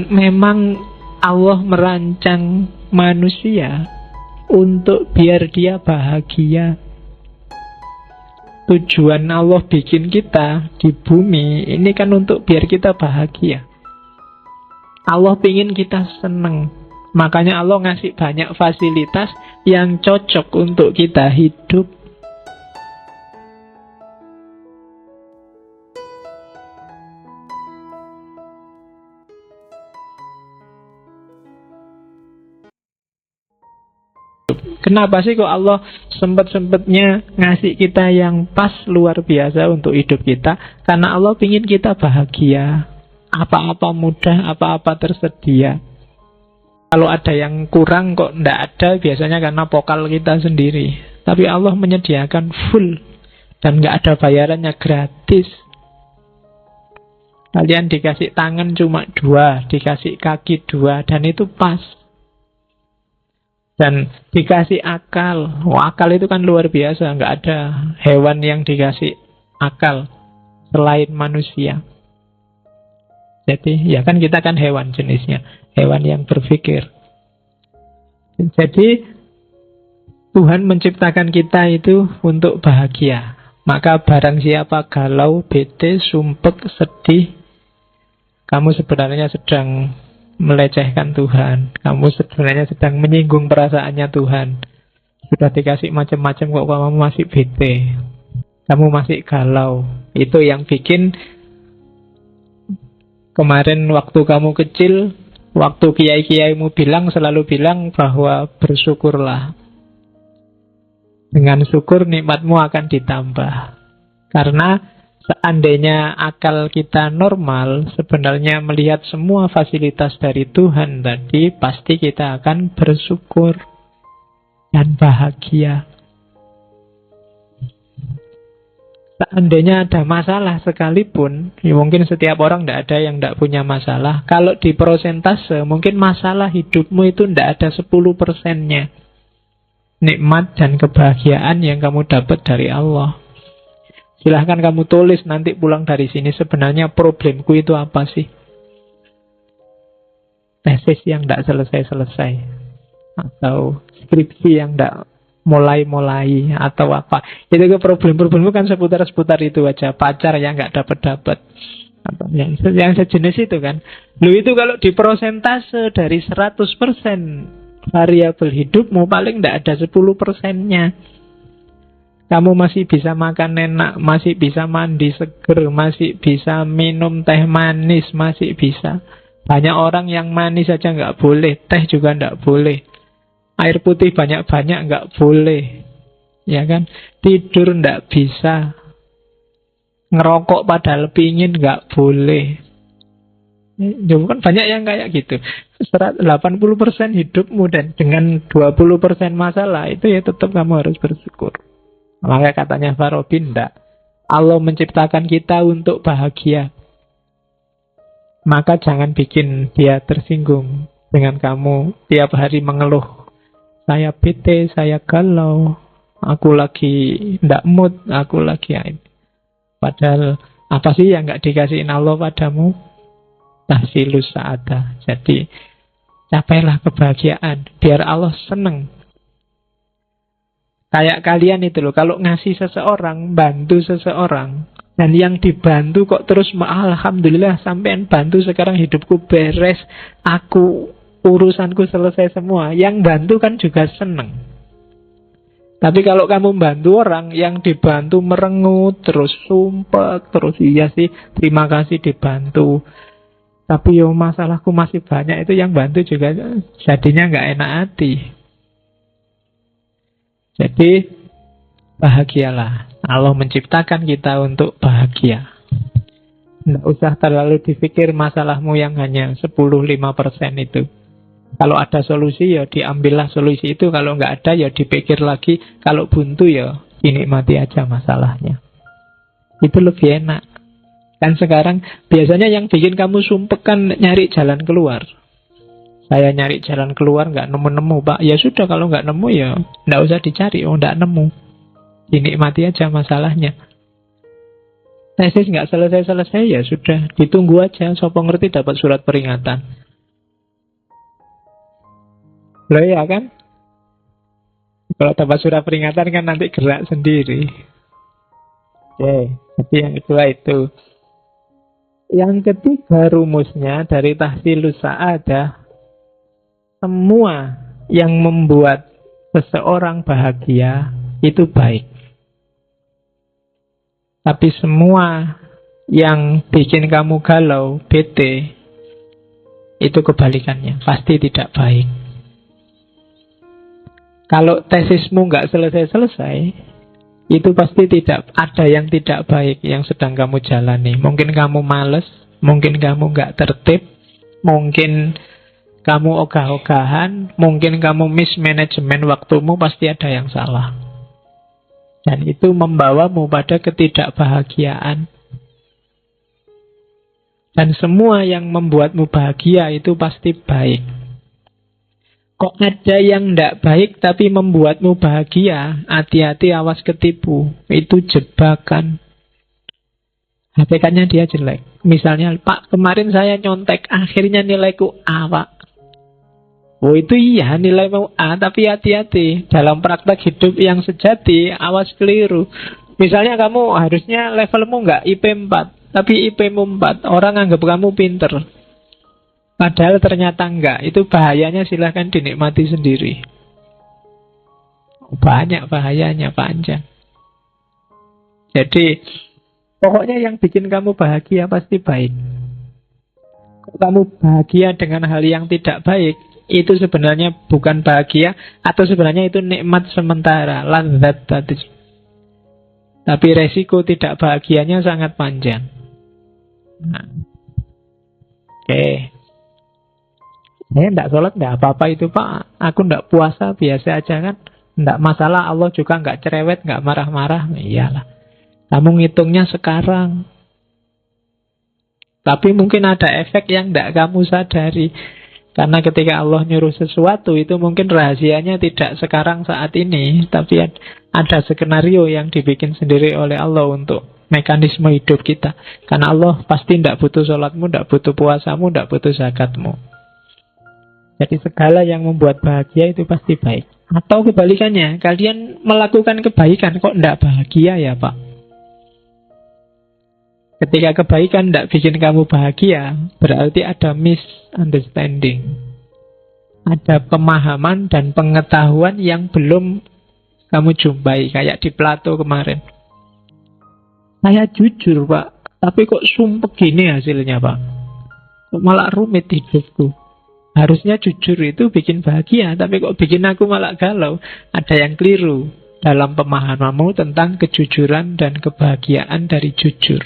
Memang Allah merancang manusia untuk biar dia bahagia. Tujuan Allah bikin kita di bumi ini kan untuk biar kita bahagia. Allah pingin kita seneng. Makanya Allah ngasih banyak fasilitas yang cocok untuk kita hidup. Kenapa sih kok Allah sempet-sempetnya ngasih kita yang pas luar biasa untuk hidup kita? Karena Allah ingin kita bahagia. Apa-apa mudah, apa-apa tersedia. Kalau ada yang kurang kok ndak ada, biasanya karena pokal kita sendiri. Tapi Allah menyediakan full. Dan nggak ada bayarannya, gratis. Kalian dikasih tangan cuma 2, dikasih kaki 2, dan itu pas. Dan dikasih akal. Akal itu kan luar biasa. Nggak ada hewan yang dikasih akal selain manusia. Jadi ya kan kita kan hewan jenisnya, hewan yang berpikir. Jadi Tuhan menciptakan kita itu untuk bahagia. Maka barang siapa galau, bete, sumpek, sedih, kamu sebenarnya sedang melecehkan Tuhan. Kamu sebenarnya sedang menyinggung perasaannya Tuhan. Sudah dikasih macam-macam kok kamu masih bete, kamu masih galau. Itu yang bikin kemarin waktu kamu kecil, waktu kiai-kiaimu selalu bilang bahwa bersyukurlah. Dengan syukur nikmatmu akan ditambah. Karena seandainya akal kita normal, sebenarnya melihat semua fasilitas dari Tuhan tadi, pasti kita akan bersyukur dan bahagia. Seandainya ada masalah sekalipun, ya mungkin setiap orang tidak ada yang tidak punya masalah. Kalau di persentase, mungkin masalah hidupmu itu tidak ada 10%-nya. Nikmat dan kebahagiaan yang kamu dapat dari Allah. Silahkan kamu tulis nanti pulang dari sini, sebenarnya problemku itu apa sih? Tesis yang tidak selesai-selesai. Atau skripsi yang tidak mulai-mulai. Atau apa. Itu ke problem-problemmu kan seputar-seputar itu aja. Pacar yang nggak dapat-dapat. Atau yang sejenis itu kan. Lu itu kalau di persentase dari 100% variabel hidupmu paling tidak ada 10%-nya. Kamu masih bisa makan enak, masih bisa mandi seger, masih bisa minum teh manis, masih bisa. Banyak orang yang manis saja nggak boleh, teh juga nggak boleh. Air putih banyak-banyak nggak boleh. Ya kan? Tidur nggak bisa. Ngerokok padahal pingin nggak boleh. Ya, kan banyak yang kayak gitu. 80% hidupmu dan dengan 20% masalah, itu ya tetap kamu harus bersyukur. Makanya katanya Farabi, enggak. Allah menciptakan kita untuk bahagia. Maka jangan bikin dia tersinggung dengan kamu tiap hari mengeluh. Saya bete, saya galau, aku lagi enggak mood, aku lagi ini. Padahal apa sih yang enggak dikasihin Allah padamu? Tahsilus sa'adah. Jadi capailah kebahagiaan biar Allah seneng. Kayak kalian itu loh, kalau ngasih seseorang, bantu seseorang, dan yang dibantu kok terus alhamdulillah sampean bantu sekarang hidupku beres, aku urusanku selesai semua. Yang bantu kan juga seneng. Tapi kalau kamu bantu orang, yang dibantu merengut, terus sumpah, terus iya sih terima kasih dibantu, tapi yo masalahku masih banyak, itu yang bantu juga jadinya nggak enak hati. Jadi bahagialah. Allah menciptakan kita untuk bahagia. Tidak usah terlalu dipikir masalahmu yang hanya 10-5% itu. Kalau ada solusi ya diambillah solusi itu. Kalau nggak ada ya dipikir lagi. Kalau buntu ya dinikmati aja masalahnya. Itu lebih enak. Kan sekarang biasanya yang bikin kamu sumpek kan nyari jalan keluar. Saya nyari jalan keluar nggak nemu-nemu, Pak. Ya sudah, kalau nggak nemu ya nggak usah dicari. Oh, nggak nemu, dinikmati aja masalahnya. Tesis nggak selesai-selesai ya sudah, ditunggu aja. Sopo ngerti dapat surat peringatan. Loh ya kan? Kalau dapat surat peringatan kan nanti gerak sendiri. Oke, jadi yang kedua itu. Yang ketiga rumusnya dari tahsilus sa'adah, semua yang membuat seseorang bahagia itu baik. Tapi semua yang bikin kamu galau, bete, itu kebalikannya, pasti tidak baik. Kalau tesismu nggak selesai-selesai, itu pasti tidak ada yang tidak baik yang sedang kamu jalani. Mungkin kamu males, mungkin kamu nggak tertib, mungkin kamu ogah-ogahan, mungkin kamu mismanajemen waktumu, pasti ada yang salah. Dan itu membawamu pada ketidakbahagiaan. Dan semua yang membuatmu bahagia itu pasti baik. Kok ada yang tidak baik tapi membuatmu bahagia? Hati-hati, awas ketipu. Itu jebakan. HPK-nya dia jelek. Misalnya, Pak, kemarin saya nyontek, akhirnya nilaiku A, Pak. Oh itu iya, nilai mau A, tapi hati-hati. Dalam praktek hidup yang sejati, awas keliru. Misalnya kamu harusnya levelmu nggak IP 4, tapi IP-mu 4. Orang anggap kamu pinter. Padahal ternyata enggak. Itu bahayanya, silahkan dinikmati sendiri. Banyak bahayanya, panjang. Jadi pokoknya yang bikin kamu bahagia pasti baik. Kalau kamu bahagia dengan hal yang tidak baik, itu sebenarnya bukan bahagia, atau sebenarnya itu nikmat sementara, ladzat tadi. Tapi resiko tidak bahagianya sangat panjang. Nah. Oke. Saya tidak sholat, tidak apa-apa itu Pak. Aku tidak puasa, biasa aja kan. Tidak masalah, Allah juga nggak cerewet, nggak marah-marah. Iyalah. Kamu ngitungnya sekarang. Tapi mungkin ada efek yang tidak kamu sadari. Karena ketika Allah nyuruh sesuatu, itu mungkin rahasianya tidak sekarang saat ini. Tapi ada skenario yang dibikin sendiri oleh Allah untuk mekanisme hidup kita. Karena Allah pasti tidak butuh sholatmu, tidak butuh puasamu, tidak butuh zakatmu. Jadi segala yang membuat bahagia itu pasti baik. Atau kebalikannya, kalian melakukan kebaikan kok tidak bahagia ya Pak? Ketika kebaikan tidak bikin kamu bahagia, berarti ada misunderstanding. Ada pemahaman dan pengetahuan yang belum kamu jumpai. Kayak di Plato kemarin. Saya jujur Pak, tapi kok sumpah gini hasilnya Pak? Kok malah rumit hidupku? Harusnya jujur itu bikin bahagia, tapi kok bikin aku malah galau. Ada yang keliru dalam pemahamanmu tentang kejujuran dan kebahagiaan dari jujur.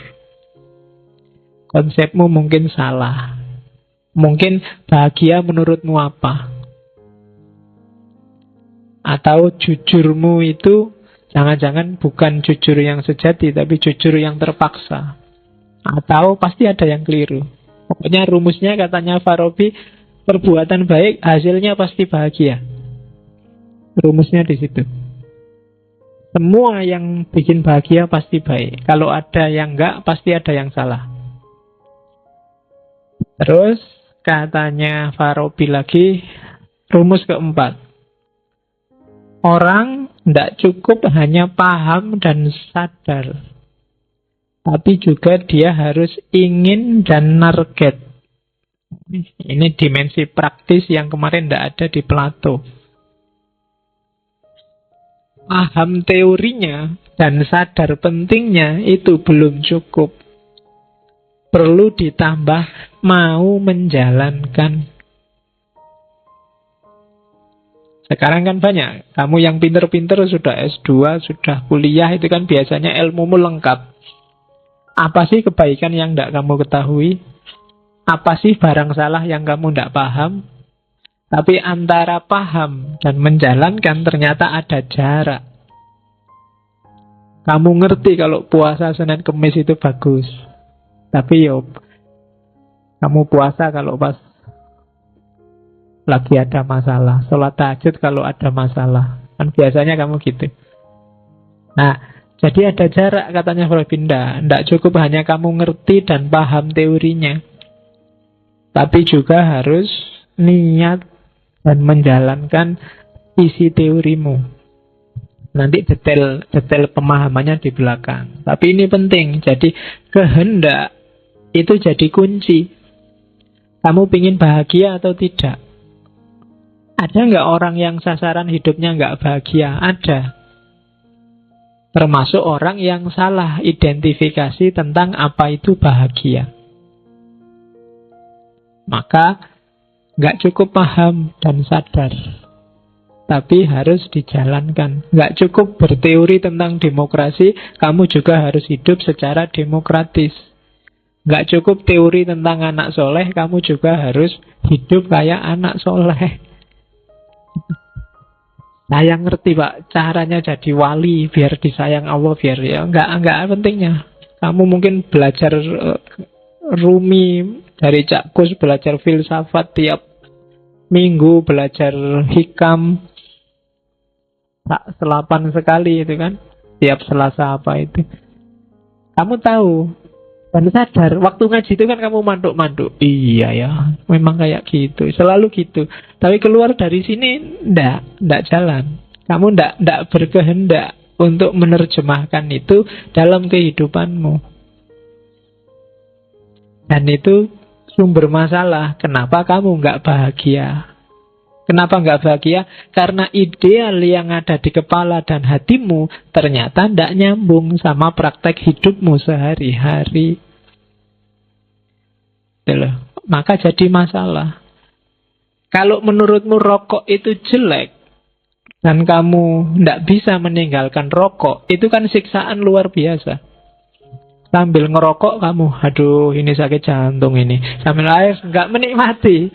Konsepmu mungkin salah. Mungkin bahagia menurutmu apa? Atau jujurmu itu jangan-jangan bukan jujur yang sejati, tapi jujur yang terpaksa. Atau pasti ada yang keliru. Pokoknya rumusnya katanya Farabi, perbuatan baik hasilnya pasti bahagia. Rumusnya di situ. Semua yang bikin bahagia pasti baik. Kalau ada yang enggak, pasti ada yang salah. Terus katanya Farabi lagi, rumus keempat. Orang tidak cukup hanya paham dan sadar, tapi juga dia harus ingin dan target. Ini dimensi praktis yang kemarin tidak ada di Plato. Paham teorinya dan sadar pentingnya itu belum cukup. Perlu ditambah mau menjalankan. Sekarang kan banyak. Kamu yang pinter-pinter sudah S2, sudah kuliah, itu kan biasanya ilmumu lengkap. Apa sih kebaikan yang tidak kamu ketahui? Apa sih barang salah yang kamu tidak paham? Tapi antara paham dan menjalankan ternyata ada jarak. Kamu ngerti kalau puasa Senin Kemis itu bagus. Tapi kamu puasa kalau pas lagi ada masalah. Sholat tahajud kalau ada masalah. Kan biasanya kamu gitu. Nah, jadi ada jarak katanya Frobinda. Tidak cukup hanya kamu ngerti dan paham teorinya. Tapi juga harus niat dan menjalankan isi teorimu. Nanti detail pemahamannya di belakang. Tapi ini penting. Jadi kehendak itu jadi kunci. Kamu pingin bahagia atau tidak? Ada nggak orang yang sasaran hidupnya nggak bahagia? Ada. Termasuk orang yang salah identifikasi tentang apa itu bahagia. Maka nggak cukup paham dan sadar, tapi harus dijalankan. Nggak cukup berteori tentang demokrasi, kamu juga harus hidup secara demokratis. Nggak cukup teori tentang anak soleh, kamu juga harus hidup kayak anak soleh. Saya ngerti Pak, caranya jadi wali biar disayang Allah, biar ya enggak pentingnya. Kamu mungkin belajar Rumi dari Cak Kus, belajar filsafat tiap minggu, belajar hikam tak selapan sekali itu kan, tiap Selasa apa itu. Kamu tahu dan sadar, waktu ngaji itu kan kamu manduk-manduk. Iya ya, memang kayak gitu, selalu gitu. Tapi keluar dari sini, ndak jalan. Kamu ndak berkehendak untuk menerjemahkan itu dalam kehidupanmu. Dan itu sumber masalah. Kenapa kamu nggak bahagia? Kenapa nggak bahagia? Karena ideal yang ada di kepala dan hatimu ternyata ndak nyambung sama praktek hidupmu sehari-hari. Maka jadi masalah. Kalau menurutmu rokok itu jelek dan kamu ndak bisa meninggalkan rokok, itu kan siksaan luar biasa. Sambil ngerokok kamu, aduh ini sakit jantung ini. Sambil air nggak menikmati.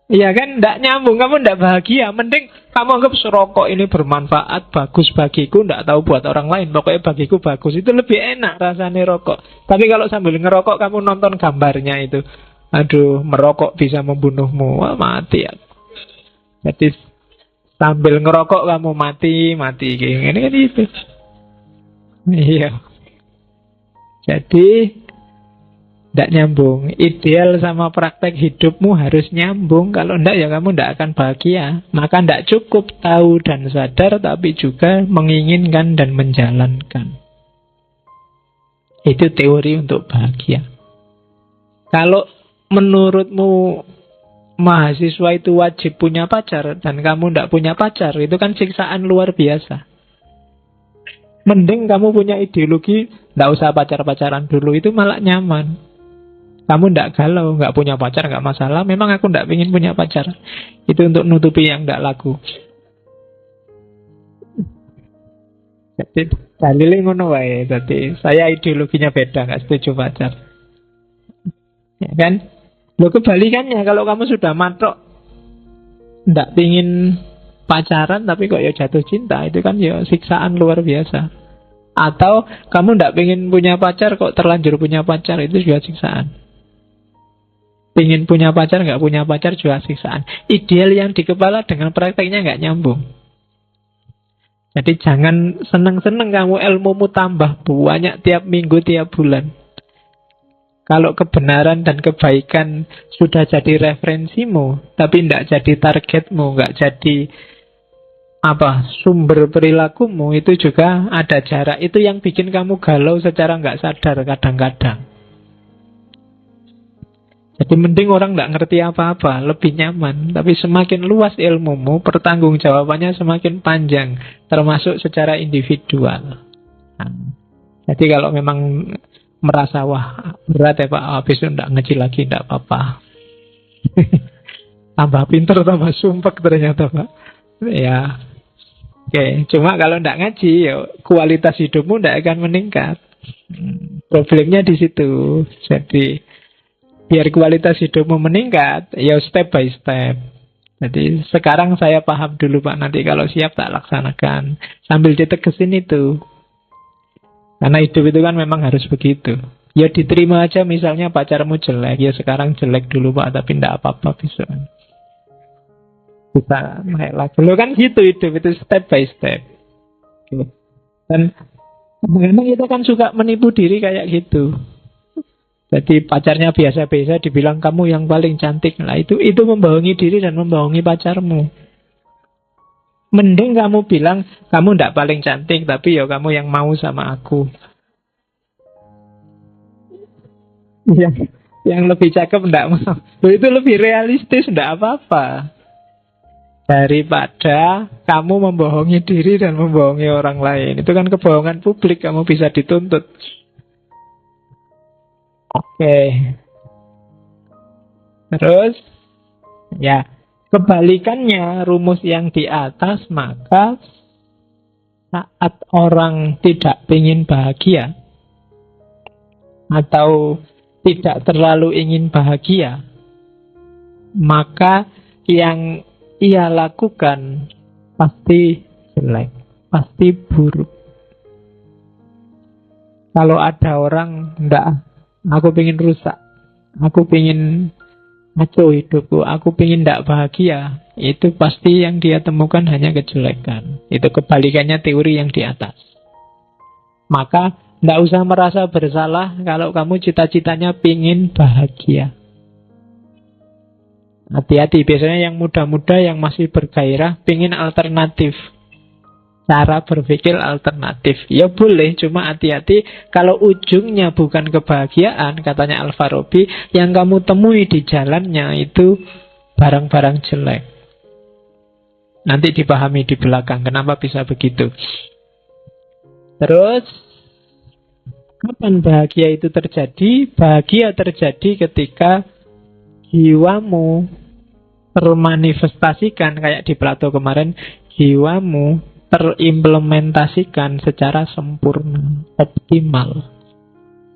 Iya kan, ndak nyambung, kamu ndak bahagia. Mending kamu anggap serokok ini bermanfaat, bagus bagiku, ndak tahu buat orang lain, pokoknya bagiku bagus. Itu lebih enak rasanya rokok. Tapi kalau sambil ngerokok kamu nonton gambarnya itu, aduh merokok bisa membunuhmu, wah mati ya. Jadi sambil ngerokok kamu mati ini kan itu. Iya. Jadi tidak nyambung. Ideal sama praktek hidupmu harus nyambung. Kalau tidak ya kamu tidak akan bahagia. Maka tidak cukup tahu dan sadar, tapi juga menginginkan dan menjalankan. Itu teori untuk bahagia. Kalau menurutmu mahasiswa itu wajib punya pacar dan kamu tidak punya pacar, itu kan siksaan luar biasa. Mending kamu punya ideologi tidak usah pacar-pacaran dulu, itu malah nyaman. Kamu tidak galau, nggak punya pacar nggak masalah. Memang aku tidak ingin punya pacar. Itu untuk nutupi yang tidak laku. Jadi dalilnya ngono wae. Jadi saya ideologinya beda, nggak setuju pacar. Ya kan? Lo kebalikannya, kalau kamu sudah matok ndak pingin pacaran tapi kok ya jatuh cinta, itu kan ya siksaan luar biasa. Atau kamu ndak pingin punya pacar kok terlanjur punya pacar, itu juga siksaan. Pingin punya pacar nggak punya pacar juga siksaan. Ideal yang di kepala dengan prakteknya nggak nyambung. Jadi jangan seneng-seneng kamu ilmumu tambah banyak tiap minggu, tiap bulan. Kalau kebenaran dan kebaikan sudah jadi referensimu, tapi tidak jadi targetmu, nggak jadi sumber perilakumu, itu juga ada jarak. Itu yang bikin kamu galau secara nggak sadar kadang-kadang. Jadi mending orang nggak ngerti apa-apa, lebih nyaman. Tapi semakin luas ilmumu, pertanggungjawabannya semakin panjang, termasuk secara individual. Jadi kalau memang merasa wah berat ya Pak, habis itu nggak ngaji lagi, nggak apa-apa. Tambah pinter, tambah sumpek ternyata Pak. Ya, oke. Cuma kalau nggak ngaji, ya kualitas hidupmu nggak akan meningkat. Problemnya di situ. Jadi biar kualitas hidupmu meningkat, ya step by step. Jadi sekarang saya paham dulu Pak, nanti kalau siap tak laksanakan. Sambil ditegesin itu. Karena hidup itu kan memang harus begitu. Ya diterima aja, misalnya pacarmu jelek, ya sekarang jelek dulu Pak, tapi tidak apa-apa bisa. Bisa naik lagi. Lo kan gitu hidup, itu step by step. Dan kadang-kadang kita kan suka menipu diri kayak gitu. Jadi pacarnya biasa-biasa dibilang kamu yang paling cantik. Nah itu membohongi diri dan membohongi pacarmu. Mending kamu bilang kamu tidak paling cantik, tapi ya kamu yang mau sama aku. Yang lebih cakep tidak mau. Itu lebih realistis, tidak apa-apa. Daripada kamu membohongi diri dan membohongi orang lain. Itu kan kebohongan publik, kamu bisa dituntut. Oke. Terus, ya, kebalikannya rumus yang di atas, maka saat orang tidak ingin bahagia atau tidak terlalu ingin bahagia, maka yang ia lakukan pasti jelek, pasti buruk. Kalau ada orang, enggak, aku pengen rusak, aku pengen ngaco hidupku, aku pengen tidak bahagia, itu pasti yang dia temukan hanya kejelekan. Itu kebalikannya teori yang di atas. Maka tidak usah merasa bersalah kalau kamu cita-citanya pengen bahagia. Hati-hati, biasanya yang muda-muda yang masih bergairah pengen alternatif, cara berpikir alternatif. Ya boleh, cuma hati-hati kalau ujungnya bukan kebahagiaan, katanya Al-Farabi, yang kamu temui di jalannya itu barang-barang jelek. Nanti dipahami di belakang kenapa bisa begitu. Terus, kapan bahagia itu terjadi? Bahagia terjadi ketika jiwamu termanifestasikan, kayak di Plato kemarin, jiwamu terimplementasikan secara sempurna, optimal.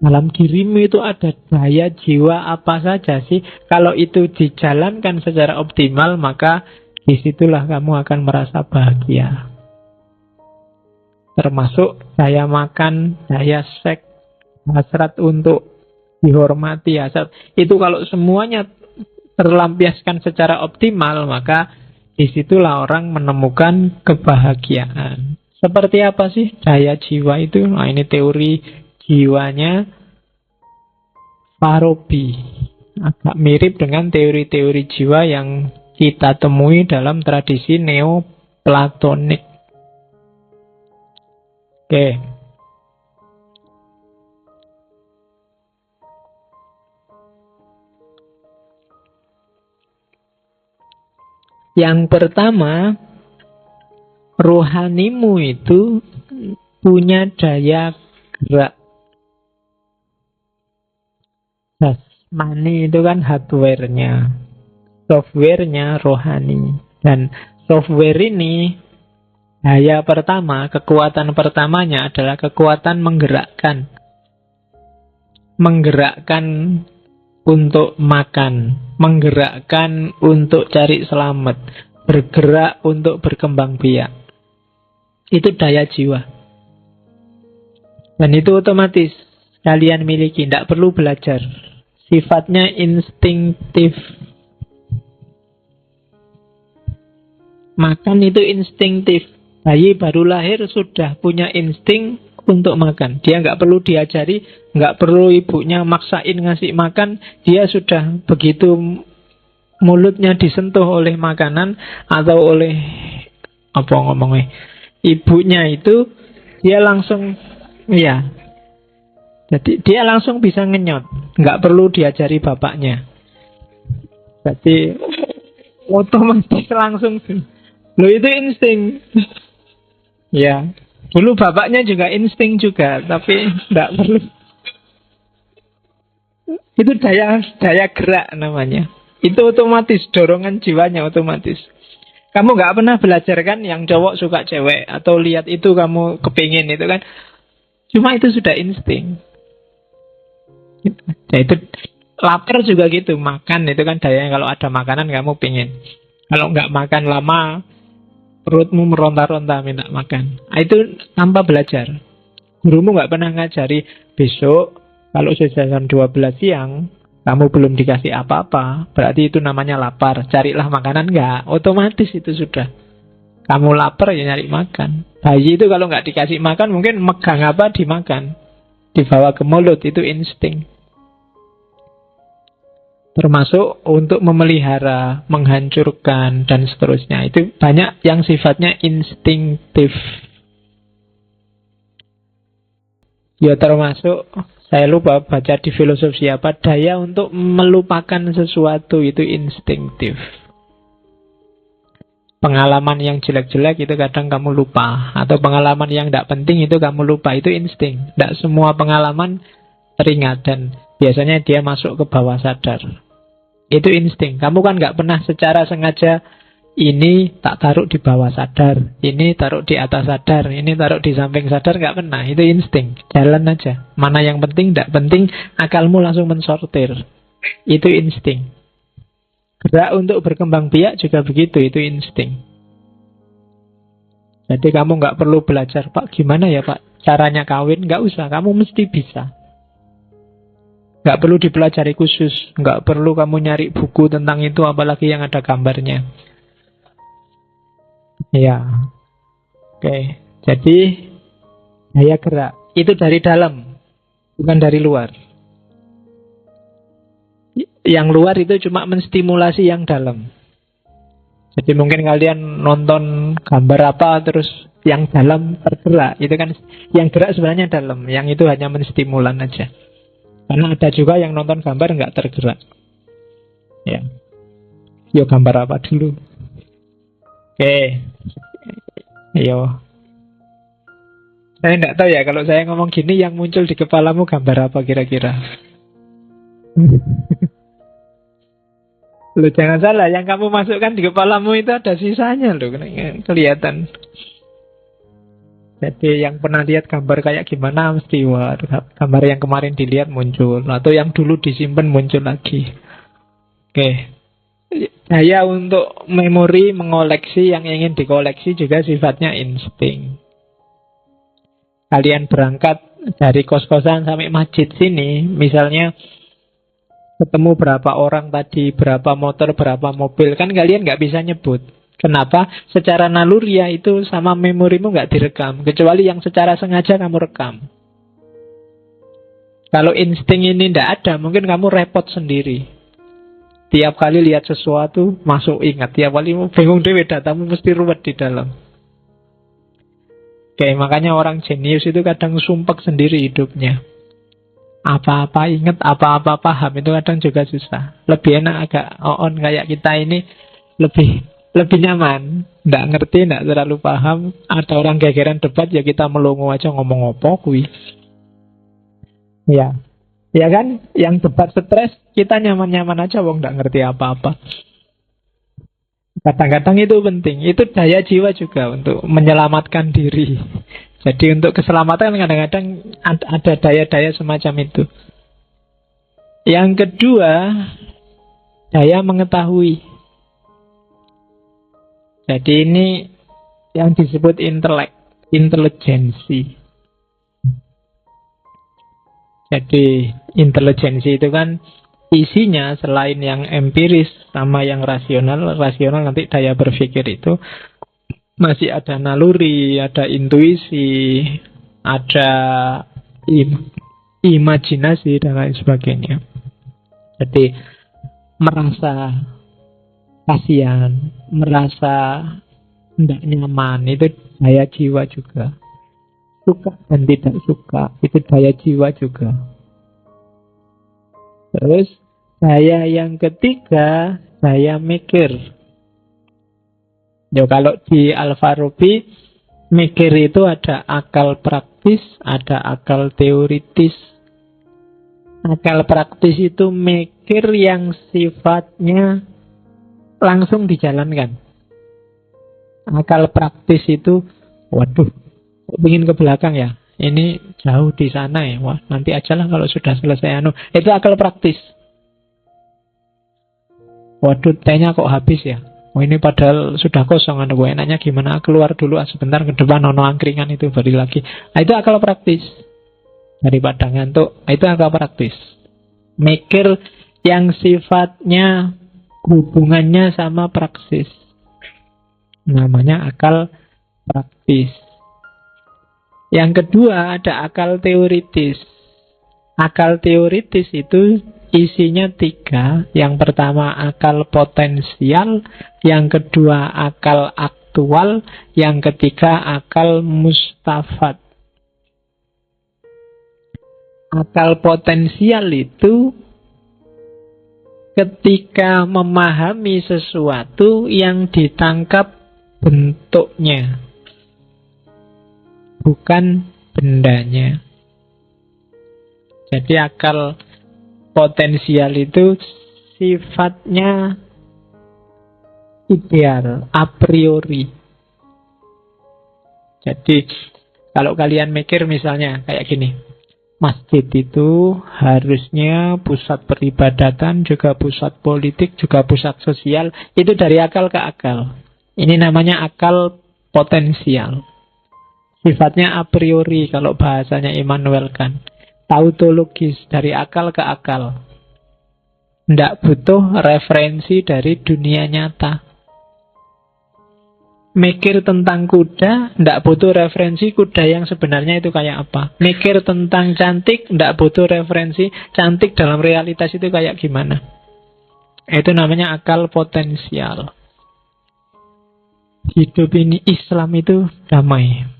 Dalam dirimu itu ada daya jiwa apa saja sih? Kalau itu dijalankan secara optimal, maka disitulah kamu akan merasa bahagia. Termasuk daya makan, daya seks, hasrat untuk dihormati, hasrat. Itu kalau semuanya terlampiaskan secara optimal, maka disitulah orang menemukan kebahagiaan. Seperti apa sih daya jiwa itu? Nah, ini teori jiwanya Farabi. Agak mirip dengan teori-teori jiwa yang kita temui dalam tradisi Neoplatonik. Oke. Yang pertama, rohanimu itu punya daya gerak. Jasmani itu kan hardware-nya, software-nya rohani. Dan software ini, daya pertama, kekuatan pertamanya adalah kekuatan menggerakkan. Menggerakkan untuk makan, menggerakkan untuk cari selamat, bergerak untuk berkembang biak. Itu daya jiwa. Dan itu otomatis kalian miliki, tidak perlu belajar. Sifatnya instinktif. Makan itu instinktif. Bayi baru lahir sudah punya insting untuk makan. Dia nggak perlu diajari, nggak perlu ibunya maksain ngasih makan. Dia sudah begitu mulutnya disentuh oleh makanan atau oleh ibunya itu, dia langsung jadi dia langsung bisa ngenyot, nggak perlu diajari bapaknya. Jadi otomatis langsung. Loh, itu insting. Ya. Dulu bapaknya juga insting juga, tapi tidak perlu. Itu daya gerak namanya. Itu otomatis, dorongan jiwanya otomatis. Kamu nggak pernah belajar kan yang cowok suka cewek, atau lihat itu kamu kepingin itu kan. Cuma itu sudah insting. Ya, itu lapar juga gitu, makan itu kan dayanya, kalau ada makanan kamu pingin. Kalau nggak makan lama, perutmu meronta-ronta minta makan. Itu tanpa belajar. Gurumu nggak pernah ngajari, besok kalau sudah jam 12 siang kamu belum dikasih apa-apa, berarti itu namanya lapar, carilah makanan. Nggak, otomatis itu sudah. Kamu lapar ya nyari makan. Bayi itu kalau nggak dikasih makan mungkin megang apa dimakan, dibawa ke mulut, itu insting. Termasuk untuk memelihara, menghancurkan, dan seterusnya. Itu banyak yang sifatnya instinktif. Ya termasuk, saya lupa baca di filosofi apa, daya untuk melupakan sesuatu itu instinktif. Pengalaman yang jelek-jelek itu kadang kamu lupa. Atau pengalaman yang tidak penting itu kamu lupa. Itu insting. Tidak semua pengalaman teringat. Dan biasanya dia masuk ke bawah sadar. Itu insting. Kamu kan nggak pernah secara sengaja, ini tak taruh di bawah sadar, ini taruh di atas sadar, ini taruh di samping sadar. Nggak pernah. Itu insting. Jalan aja. Mana yang penting, tidak penting, akalmu langsung mensortir. Itu insting. Gerak untuk berkembang biak juga begitu, itu insting. Jadi kamu nggak perlu belajar, Pak, gimana ya Pak caranya kawin? Nggak usah, kamu mesti bisa. Nggak perlu dipelajari khusus, nggak perlu kamu nyari buku tentang itu, apalagi yang ada gambarnya. Ya, oke. Jadi daya gerak itu dari dalam, bukan dari luar. Yang luar itu cuma menstimulasi yang dalam. Jadi mungkin kalian nonton gambar apa terus yang dalam tergerak, itu kan yang gerak sebenarnya dalam, yang itu hanya menstimulan aja. Karena ada juga yang nonton gambar nggak tergerak. Ya, yo gambar apa dulu? Oke, yo. Saya nggak tahu ya kalau saya ngomong gini yang muncul di kepalamu gambar apa kira-kira? Lu jangan salah, yang kamu masukkan di kepalamu itu ada sisanya loh, kelihatan. Jadi yang pernah lihat gambar kayak gimana mesti wah, gambar yang kemarin dilihat muncul, atau yang dulu disimpan muncul lagi. Oke. Daya untuk memori, mengoleksi yang ingin dikoleksi juga sifatnya insting. Kalian berangkat dari kos-kosan sampai masjid sini, misalnya ketemu berapa orang tadi, berapa motor, berapa mobil, kan kalian nggak bisa nyebut. Kenapa? Secara naluriah itu sama memorimu nggak direkam, kecuali yang secara sengaja kamu rekam. Kalau insting ini nggak ada, mungkin kamu repot sendiri. Tiap kali lihat sesuatu, masuk ingat. Tiap kali bingung dewe, datamu mesti ruwet di dalam. Oke, makanya orang jenius itu kadang sumpek sendiri hidupnya. Apa-apa ingat, apa-apa paham, itu kadang juga susah. Lebih enak agak on kayak kita ini, lebih nyaman. Nggak ngerti, nggak terlalu paham. Ada orang gegeran debat, ya kita melongo aja ngomong apa kui. Ya, ya kan? Yang debat stres, kita nyaman-nyaman aja, wong nggak ngerti apa-apa. Kadang-kadang itu penting. Itu daya jiwa juga untuk menyelamatkan diri. Jadi untuk keselamatan kadang-kadang ada daya-daya semacam itu. Yang kedua, daya mengetahui. Jadi ini yang disebut intelijensi. Jadi intelijensi itu kan isinya selain yang empiris sama yang rasional nanti daya berpikir itu masih ada naluri, ada intuisi, ada imajinasi dan lain sebagainya. Jadi merasa kasihan, merasa tidak nyaman, itu daya jiwa juga. Suka dan tidak suka, itu daya jiwa juga. Terus daya yang ketiga, daya mikir. Ya, kalau di Al-Farabi, mikir itu ada akal praktis, ada akal teoritis. Akal praktis itu mikir yang sifatnya langsung dijalankan. Akal praktis itu, waduh, ingin ke belakang ya, ini jauh di sana ya, wah nanti ajalah kalau sudah selesai itu akal praktis. Waduh, tehnya kok habis ya. Oh ini padahal sudah kosong, gue enaknya gimana, keluar dulu sebentar ke depan, ono angkringan itu balik lagi. Nah, itu akal praktis. Daripada ngantuk, itu akal praktis. Mikir yang sifatnya hubungannya sama praksis, namanya akal praktis. Yang kedua ada akal teoritis. Akal teoritis itu isinya 3. Yang pertama akal potensial, yang kedua akal aktual, yang ketiga akal mustafat. Akal potensial itu ketika memahami sesuatu yang ditangkap bentuknya, bukan bendanya. Jadi akal potensial itu sifatnya ideal, a priori. Jadi kalau kalian mikir misalnya kayak gini, masjid itu harusnya pusat peribadatan, juga pusat politik, juga pusat sosial. Itu dari akal ke akal. Ini namanya akal potensial. Sifatnya a priori kalau bahasanya Immanuel Kant. Tautologis, dari akal ke akal. Tidak butuh referensi dari dunia nyata. Mikir tentang kuda, tidak butuh referensi kuda yang sebenarnya itu kayak apa. Mikir tentang cantik, tidak butuh referensi cantik dalam realitas itu kayak gimana. Itu namanya akal potensial. Hidup ini, Islam itu damai.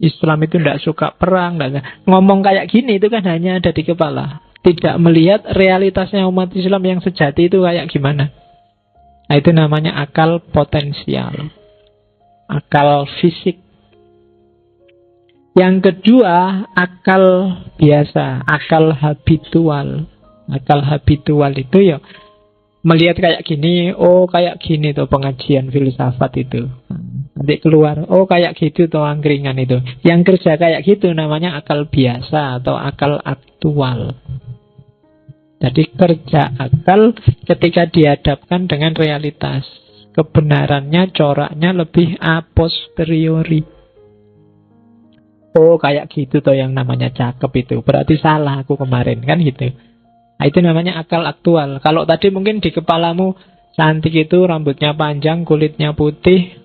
Islam itu tidak suka perang. Ngomong kayak gini itu kan hanya ada di kepala. Tidak melihat realitasnya umat Islam yang sejati itu kayak gimana. Nah, itu namanya akal potensial. Akal fisik. Yang kedua, akal biasa, akal habitual. Akal habitual itu ya melihat kayak gini, oh kayak gini tuh pengajian filsafat itu. Nanti keluar, oh kayak gitu tuh angkringan itu. Yang kerja kayak gitu namanya akal biasa atau akal aktual. Jadi kerja akal ketika dihadapkan dengan realitas. Kebenarannya, coraknya lebih a posteriori. Oh kayak gitu tuh yang namanya cakep itu. Berarti salah aku kemarin, kan gitu. Nah, itu namanya akal aktual. Kalau tadi mungkin di kepalamu cantik itu rambutnya panjang, kulitnya putih,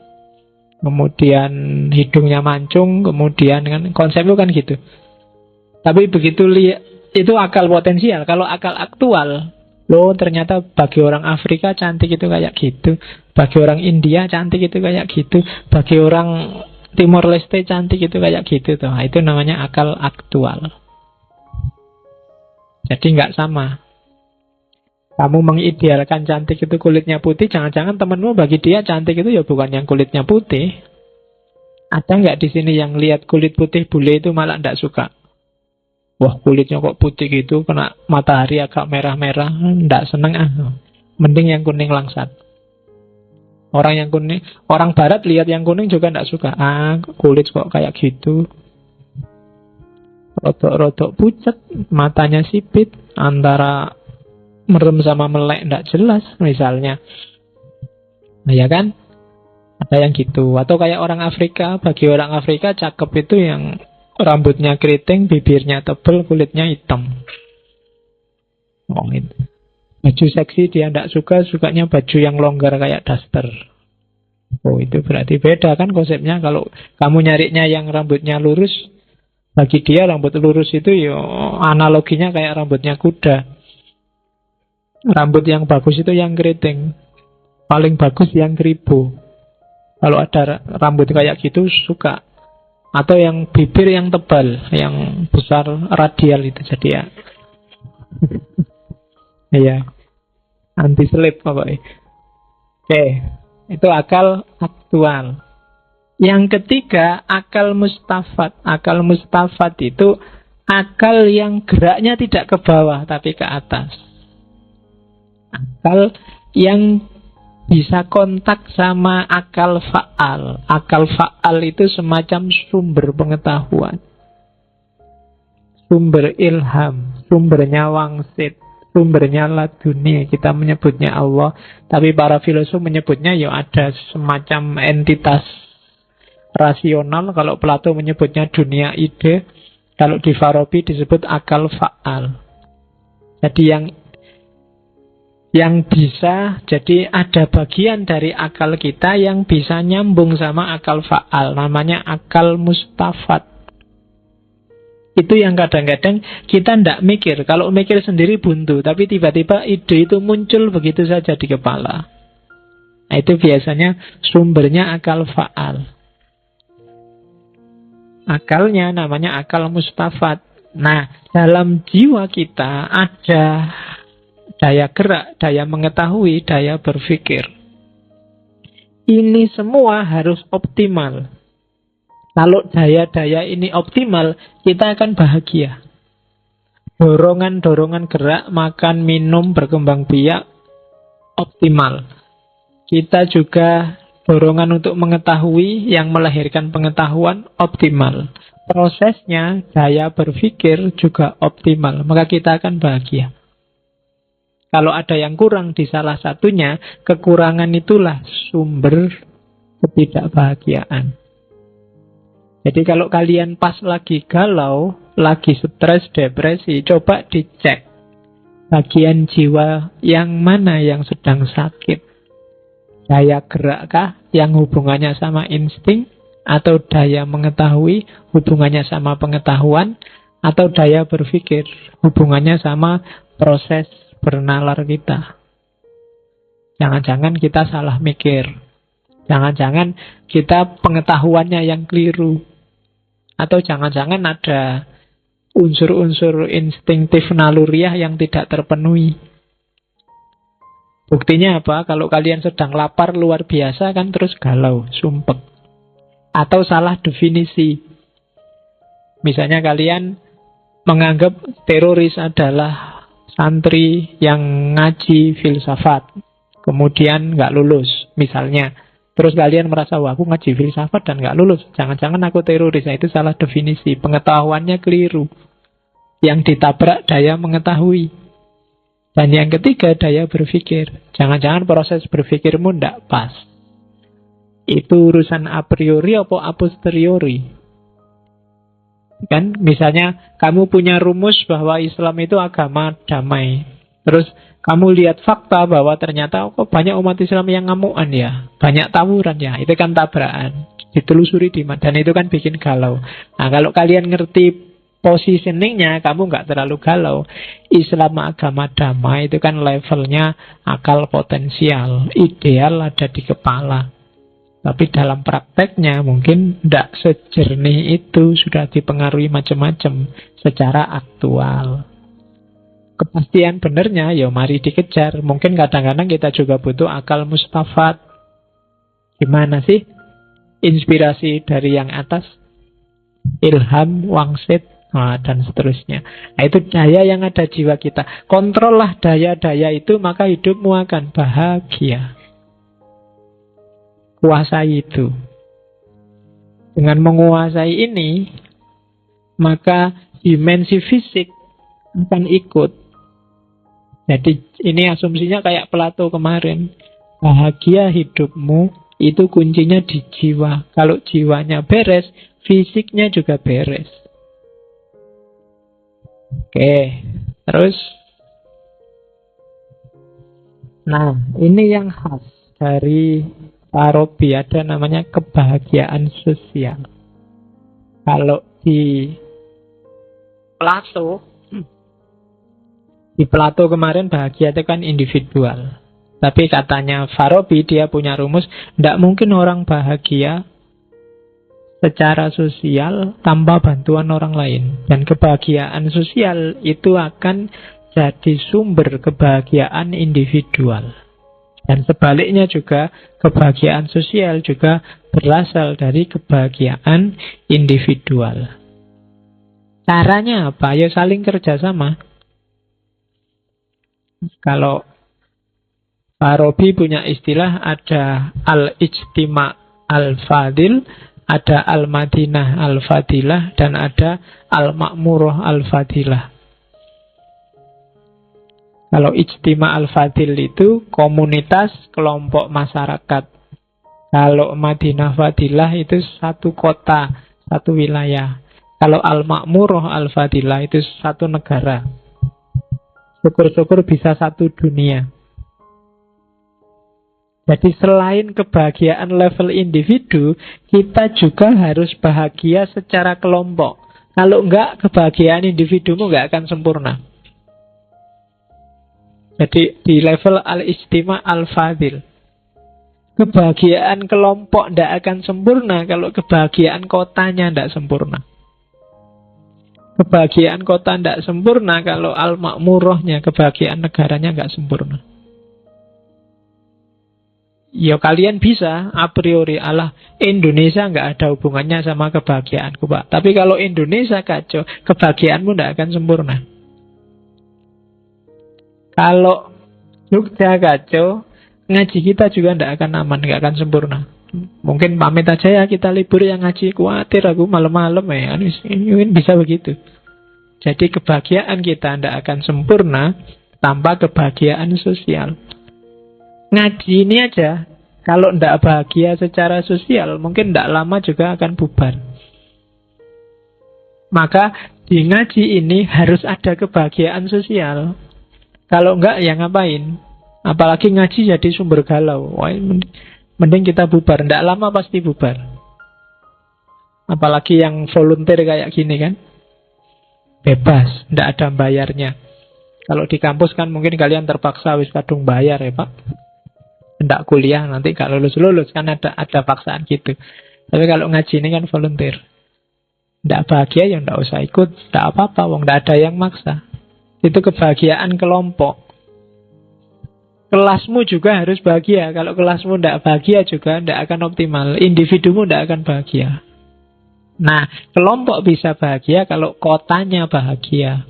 kemudian hidungnya mancung, kemudian kan konsep lu kan gitu. Tapi begitu lihat itu akal potensial. Kalau akal aktual, loh ternyata bagi orang Afrika cantik itu kayak gitu, bagi orang India cantik itu kayak gitu, bagi orang Timor Leste cantik itu kayak gitu tuh. Nah, itu namanya akal aktual. Jadi nggak sama. Kamu mengidealkan cantik itu kulitnya putih, jangan-jangan temenmu bagi dia cantik itu ya bukan yang kulitnya putih. Ada nggak di sini yang lihat kulit putih bule itu malah nggak suka? Wah kulitnya kok putih gitu, kena matahari agak merah-merah, nggak seneng ah. Mending yang kuning langsat. Orang yang kuning, orang barat lihat yang kuning juga nggak suka. Ah kulit kok kayak gitu. Rodok-rodok pucat, matanya sipit, antara merem sama melek nggak jelas misalnya. Nah ya kan? Ada yang gitu. Atau kayak orang Afrika, bagi orang Afrika cakep itu yang rambutnya keriting, bibirnya tebal, kulitnya hitam. Oh, itu. Baju seksi dia nggak suka, sukanya baju yang longgar kayak daster. Oh itu berarti beda kan konsepnya. Kalau kamu nyarinya yang rambutnya lurus, bagi dia rambut lurus itu yo analoginya kayak rambutnya kuda. Rambut yang bagus itu yang keriting. Paling bagus yang keribu. Kalau ada rambut kayak gitu suka. Atau yang bibir yang tebal, yang besar radial itu jadi ya. Iya. Anti selip pokoknya. Oke, itu akal aktual. Yang ketiga, akal mustafat. Akal mustafat itu akal yang geraknya tidak ke bawah tapi ke atas. Akal yang bisa kontak sama akal fa'al. Akal fa'al itu semacam sumber pengetahuan, sumber ilham, sumbernya wangsit, sumbernya laduni. Kita menyebutnya Allah, tapi para filosof menyebutnya ya ada semacam entitas rasional. Kalau Plato menyebutnya dunia ide, kalau di Farabi disebut akal fa'al. Jadi yang bisa, jadi ada bagian dari akal kita yang bisa nyambung sama akal fa'al, namanya akal mustafat. Itu yang kadang-kadang kita tidak mikir. Kalau mikir sendiri buntu, tapi tiba-tiba ide itu muncul begitu saja di kepala. Nah, itu biasanya sumbernya akal faal. Akalnya namanya akal mustafat. Nah, dalam jiwa kita ada daya gerak, daya mengetahui, daya berpikir. Ini semua harus optimal. Kalau daya-daya ini optimal, kita akan bahagia. Dorongan-dorongan gerak, makan, minum, berkembang biak, optimal. Kita juga dorongan untuk mengetahui yang melahirkan pengetahuan, optimal. Prosesnya, daya berpikir juga optimal. Maka kita akan bahagia. Kalau ada yang kurang di salah satunya, kekurangan itulah sumber ketidakbahagiaan. Jadi kalau kalian pas lagi galau, lagi stres, depresi, coba dicek bagian jiwa yang mana yang sedang sakit. Daya gerakkah yang hubungannya sama insting, atau daya mengetahui hubungannya sama pengetahuan, atau daya berpikir hubungannya sama proses bernalar kita. Jangan-jangan kita salah mikir. Jangan-jangan kita pengetahuannya yang keliru. Atau jangan-jangan ada unsur-unsur instingtif naluriah yang tidak terpenuhi. Buktinya apa? Kalau kalian sedang lapar luar biasa kan terus galau, sumpek. Atau salah definisi. Misalnya kalian menganggap teroris adalah santri yang ngaji filsafat, kemudian nggak lulus, misalnya. Terus kalian merasa, wah aku ngaji filsafat dan nggak lulus. Jangan-jangan aku teroris. Nah, itu salah definisi. Pengetahuannya keliru. Yang ditabrak daya mengetahui. Dan yang ketiga, daya berpikir. Jangan-jangan proses berpikirmu tidak pas. Itu urusan a priori atau a posteriori. Kan, misalnya kamu punya rumus bahwa Islam itu agama damai. Terus kamu lihat fakta bahwa ternyata kok banyak umat Islam yang ngamuan ya, banyak tawuran ya, itu kan tabrakan. Ditelusuri di mana, dan itu kan bikin galau. Nah, kalau kalian ngerti positioningnya, kamu nggak terlalu galau. Islam agama damai itu kan levelnya akal potensial, ideal ada di kepala. Tapi dalam prakteknya mungkin tidak sejernih itu, sudah dipengaruhi macam-macam secara aktual. Kepastian benernya, ya mari dikejar. Mungkin kadang-kadang kita juga butuh akal mustafat. Gimana sih inspirasi dari yang atas? Ilham, wangsit, dan seterusnya. Nah, itu daya yang ada jiwa kita. Kontrollah daya-daya itu, maka hidupmu akan bahagia. Kuasai itu. Dengan menguasai ini, maka dimensi fisik akan ikut. Jadi ini asumsinya kayak Plato kemarin. Bahagia hidupmu itu kuncinya di jiwa. Kalau jiwanya beres, fisiknya juga beres. Oke, terus. Nah, ini yang khas dari Farabi, ada namanya kebahagiaan sosial. Kalau di Plato kemarin bahagia itu kan individual. Tapi katanya Farabi, dia punya rumus, tidak mungkin orang bahagia secara sosial tanpa bantuan orang lain. Dan kebahagiaan sosial itu akan jadi sumber kebahagiaan individual. Dan sebaliknya juga, kebahagiaan sosial juga berasal dari kebahagiaan individual. Caranya apa? Ya saling kerjasama. Kalau Farabi punya istilah, ada al-ijtima' al-fadil, ada al-madinah al-fadilah, dan ada al-ma'murah al-fadilah. Kalau ijtima' al-fadil itu komunitas, kelompok masyarakat. Kalau Madinah Fadilah itu satu kota, satu wilayah. Kalau al-ma'murah al-fadilah itu satu negara. Syukur-syukur bisa satu dunia. Jadi selain kebahagiaan level individu, kita juga harus bahagia secara kelompok. Kalau enggak, kebahagiaan individumu enggak akan sempurna. Jadi di level al-ijtima al-fadil, kebahagiaan kelompok tidak akan sempurna kalau kebahagiaan kotanya tidak sempurna. Kebahagiaan kota tidak sempurna kalau al-makmurohnya, kebahagiaan negaranya nggak sempurna. Ya kalian bisa a priori, alah Indonesia nggak ada hubungannya sama kebahagiaanku Pak. Tapi kalau Indonesia kacau, kebahagiaanmu tidak akan sempurna. Kalau Jogja kacau, ngaji kita juga tidak akan aman, tidak akan sempurna. Mungkin pamit aja ya, kita libur yang ngaji, khawatir aku malam-malam ya. Mungkin bisa begitu. Jadi kebahagiaan kita tidak akan sempurna tanpa kebahagiaan sosial. Ngaji ini aja, kalau tidak bahagia secara sosial, mungkin tidak lama juga akan bubar. Maka di ngaji ini harus ada kebahagiaan sosial. Kalau enggak, ya ngapain? Apalagi ngaji jadi sumber galau. Wah, mending kita bubar. Tidak lama pasti bubar. Apalagi yang volunteer kayak gini kan, bebas, tidak ada bayarnya. Kalau di kampus kan mungkin kalian terpaksa wis kadung bayar ya Pak. Tidak kuliah nanti kalau lulus kan ada paksaan gitu. Tapi kalau ngaji ini kan volunteer. Tidak bahagia ya tidak usah ikut, tidak apa-apa, wong tidak ada yang maksa. Itu kebahagiaan kelompok. Kelasmu juga harus bahagia. Kalau kelasmu tidak bahagia juga tidak akan optimal. Individumu tidak akan bahagia. Nah, kelompok bisa bahagia kalau kotanya bahagia.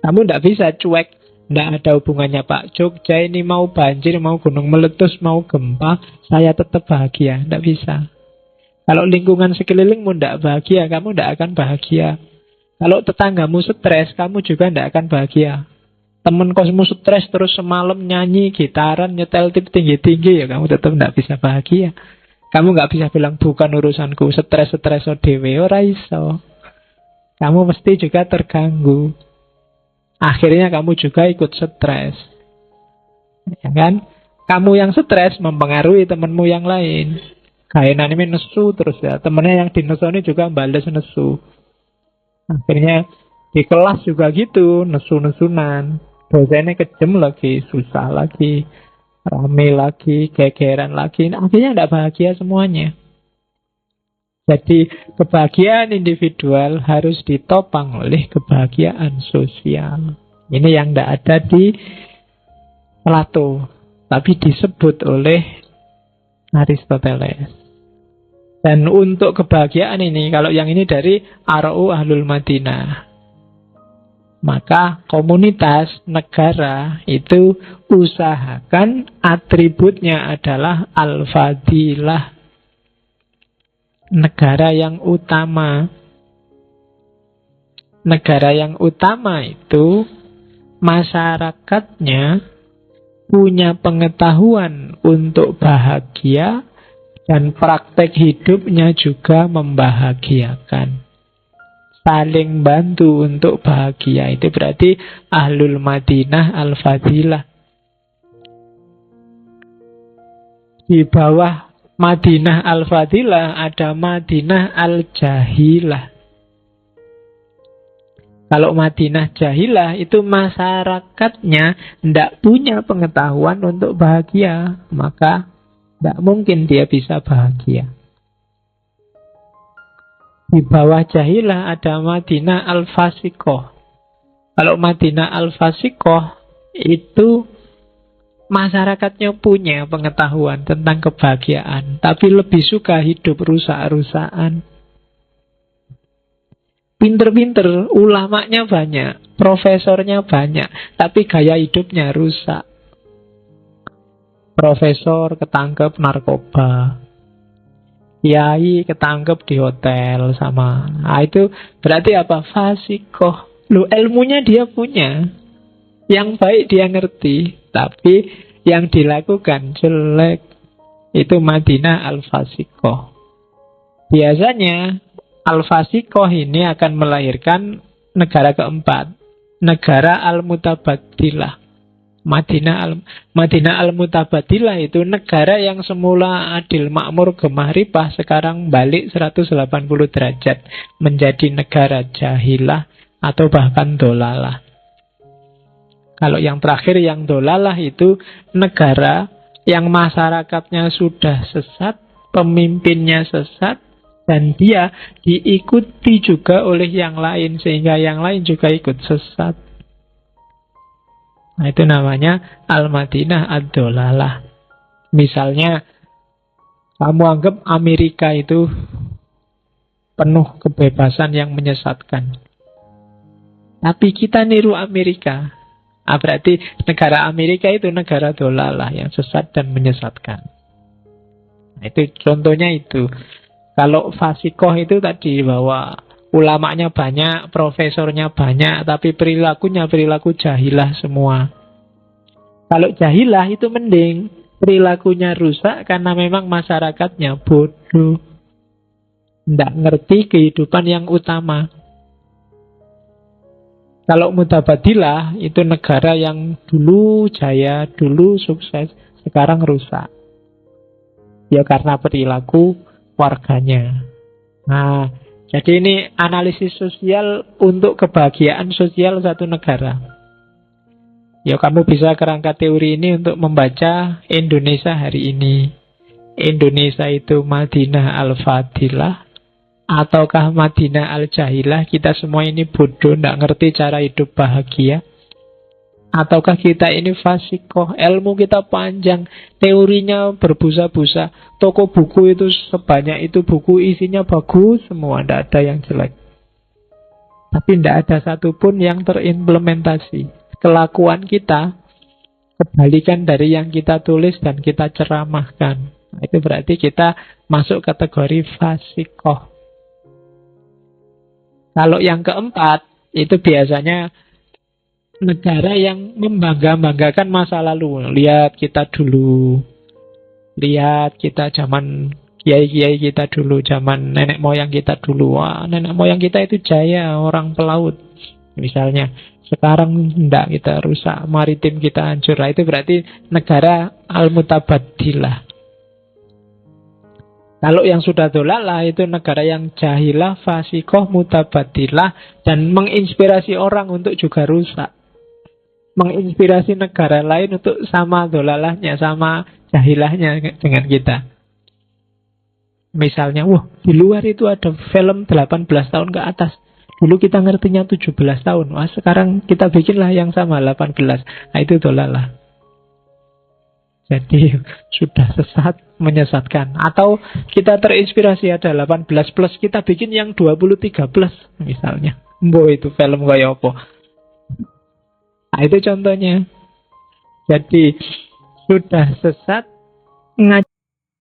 Kamu tidak bisa cuek. Tidak ada hubungannya Pak. Jogja ini mau banjir, mau gunung meletus, mau gempa, saya tetap bahagia. Tidak bisa. Kalau lingkungan sekelilingmu tidak bahagia, kamu tidak akan bahagia. Kalau tetanggamu stres, kamu juga tidak akan bahagia. Temen kosmu stres terus semalam nyanyi, gitaran, nyetel tip tinggi-tinggi, ya kamu tetap tidak bisa bahagia. Kamu nggak bisa bilang bukan urusanku, stres-stres dewe, ora iso. Kamu mesti juga terganggu. Akhirnya kamu juga ikut stres. Ya kan? Kamu yang stres mempengaruhi temenmu yang lain. Kainan ini nesu terus ya. Temennya yang dinesoni juga balas nesu. Akhirnya di kelas juga gitu, nesu-nesunan. Dosennya kejem lagi, susah lagi, rame lagi, gegeran lagi. Akhirnya tidak bahagia semuanya. Jadi kebahagiaan individual harus ditopang oleh kebahagiaan sosial. Ini yang tidak ada di Plato, tapi disebut oleh Aristoteles. Dan untuk kebahagiaan ini, kalau yang ini dari Ara'u Ahlul Madinah, maka komunitas, negara itu usahakan atributnya adalah al-fadilah, negara yang utama. Negara yang utama itu masyarakatnya punya pengetahuan untuk bahagia dan praktek hidupnya juga membahagiakan. Saling bantu untuk bahagia. Itu berarti Ahlul Madinah Al-Fadilah. Di bawah Madinah Al-Fadilah ada Madinah Al-Jahilah. Kalau Madinah Jahilah itu masyarakatnya tidak punya pengetahuan untuk bahagia, maka tidak mungkin dia bisa bahagia. Di bawah Jahilah ada Madinah Al-Fasikoh. Kalau Madinah Al-Fasikoh itu masyarakatnya punya pengetahuan tentang kebahagiaan, tapi lebih suka hidup rusak-rusakan. Pinter-pinter, ulamanya banyak, profesornya banyak, tapi gaya hidupnya rusak. Profesor ketangkep narkoba, kiai ketangkep di hotel sama. Nah, itu berarti apa? Fasikoh. Lu ilmunya dia punya, yang baik dia ngerti, tapi yang dilakukan jelek. Itu Madinah Al-Fasikoh. Biasanya Al-Fasikoh ini akan melahirkan negara keempat, negara Al-Mutabadilah, Madinah al-Mutabadilah itu negara yang semula adil, makmur, gemah ripah, sekarang balik 180 derajat menjadi negara jahilah atau bahkan dolalah. Kalau yang terakhir, yang dolalah, itu negara yang masyarakatnya sudah sesat, pemimpinnya sesat, dan dia diikuti juga oleh yang lain, sehingga yang lain juga ikut sesat. Nah, itu namanya Al-Madinah Ad-Dolalah. Misalnya, kamu anggap Amerika itu penuh kebebasan yang menyesatkan. Tapi kita niru Amerika. Berarti negara Amerika itu negara dolalah yang sesat dan menyesatkan. Nah, itu contohnya itu. Kalau fasikoh itu tadi bahwa ulamanya banyak, profesornya banyak, tapi perilakunya perilaku jahilah semua. Kalau jahilah itu mending, perilakunya rusak karena memang masyarakatnya bodoh, tidak ngerti kehidupan yang utama. Kalau mutabadilah itu negara yang dulu jaya, dulu sukses, sekarang rusak. Ya karena perilaku warganya. Nah, jadi ini analisis sosial untuk kebahagiaan sosial satu negara. Ya kamu bisa kerangka teori ini untuk membaca Indonesia hari ini. Indonesia itu Madinah Al-Fadilah ataukah Madinah Al-Jahilah? Kita semua ini bodoh, tidak ngerti cara hidup bahagia. Ataukah kita ini fasikoh, ilmu kita panjang, teorinya berbusa-busa, toko buku itu sebanyak itu, buku isinya bagus semua, tidak ada yang jelek. Tapi tidak ada satupun yang terimplementasi. Kelakuan kita kebalikan dari yang kita tulis dan kita ceramahkan. Nah, itu berarti kita masuk kategori fasikoh. Kalau yang keempat, itu biasanya negara yang membangga-banggakan masa lalu. Lihat kita dulu. Lihat kita zaman kiai-kiai kita dulu, zaman nenek moyang kita dulu. Wah, nenek moyang kita itu jaya, orang pelaut. Misalnya, sekarang enggak, kita rusak, maritim kita hancur. Itu berarti negara al-mutabadilah. Kalau yang sudah dolalah itu negara yang jahilah, fasikoh, mutabadilah, dan menginspirasi orang untuk juga rusak. Menginspirasi negara lain untuk sama dolalahnya, sama jahilahnya dengan kita. Misalnya, wah, di luar itu ada film 18 tahun ke atas. Dulu kita ngertinya 17 tahun. Wah, sekarang kita bikinlah yang sama 18. Nah, itu dolalah. Jadi sudah sesat, menyesatkan. Atau kita terinspirasi ada 18 plus, kita bikin yang 23 plus misalnya. Boh, itu film kayak apa? Nah, itu contohnya. Jadi sudah sesat,